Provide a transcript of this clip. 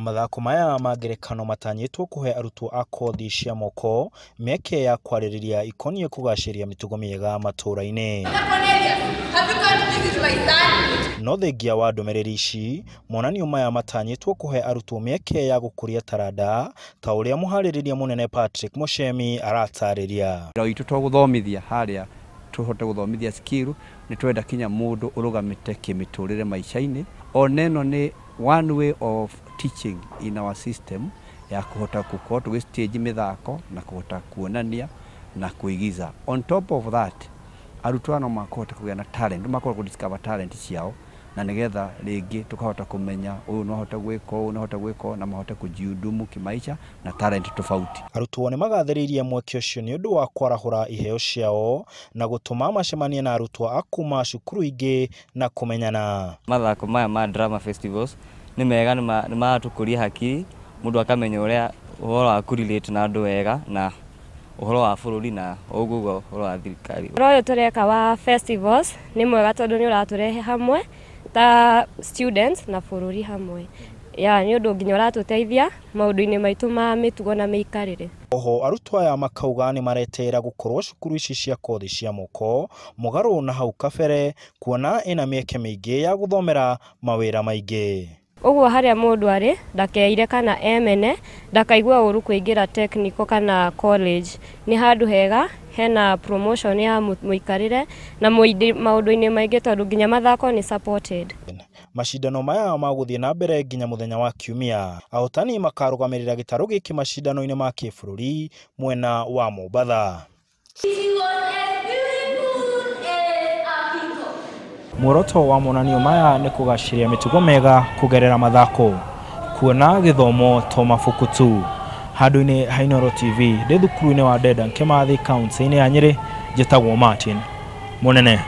Mathako maya ma ngerekano matanyitwo kuhe arutwo a kothi cia moko mieke ya kuhariria ikonie kugaciria mitugo miega matũra-inĩ. No thengia wa ndũmĩrĩri ici, monanio maya matanyitwo kuhe arutwo mieke ya gũkũria taranda ta ũrĩa mũharĩrĩria mũnene Patrick Muchemi aratarĩria. Itũ tũgũthomithia harĩa tuhote gũthomithia skill nĩ twenda kinya mũndũ ũrũgamĩte kĩmĩtũrĩre maica-inĩ. Oneno nĩ one way of teaching in our system ya kuhota gũkorwo tũgĩstage mĩthako na kuhota kuonania na kuigiza. On top of that, arutwo no makohota kũgĩa na talent, makohota kudiscover talent ciao na nigetha rĩngĩ tukahota kũmenya ũyũ no hota gwĩka ũyũ no hota gwĩka na mahote kujihudumu kimaica na talent tofauti. Arutwo nĩ magathĩrĩirie mweke ũcio nĩ ũndũ wa kwarahũra iheo ciao na gũtũma macemanie na arutwo a kuuma cukuru ingĩ na kũmenyana. Mathako maya ma drama festivals nĩ mega nĩ maratũkũria hakiri, mũndũ akamenya ũrĩa ũhoro wa kurelate na andũ wega na ũhoro wa bũrũri na ũguo ũhoro wa thirikari. Ũyũ tũreka wa festivals nĩ mwega tondũ nĩ ũratũrehe hamwe ta students na bũrũri hamwe. Nĩ ũndũ nginya ũratũteithia maũndũ-inĩ maitũ ma mitugo na mĩikarĩre. Oho arutwo aya makauga nĩ maretera gũkorwo cukuru ici cia kothi cia moko mũgarũ na hau kabere, kuona ina mĩeke mĩingĩ ya gũthomera mawĩra maingĩ. Ũguo harĩa mũndũ arĩ ndakeire kana emene ndakaigua ũru kũingĩra technical kana college. Nĩ handũ hega hena promotion ya mũikarĩre na maũndũ-inĩ maingĩ tondũ nginya mathako nĩ supported. Macindano maya magũthiĩ na mbere nginya mũthenya wa Kiumia. Ahotani makarũgamĩrĩra gĩtarũ gĩkĩ macindano-inĩ ma kĩbũrũri mwena wa Mombatha. Muoroto wa monanio maya nĩ kugaciria mitugo mega kugerera mathako, kuona gĩthomo to mabuku tu. Handũ-inĩ ha Inooro TV, ndĩ thukuru-inĩ wa Dedad Kimathi, kaunti-inĩ ya Nyeri, njĩtagwo Martin Munene.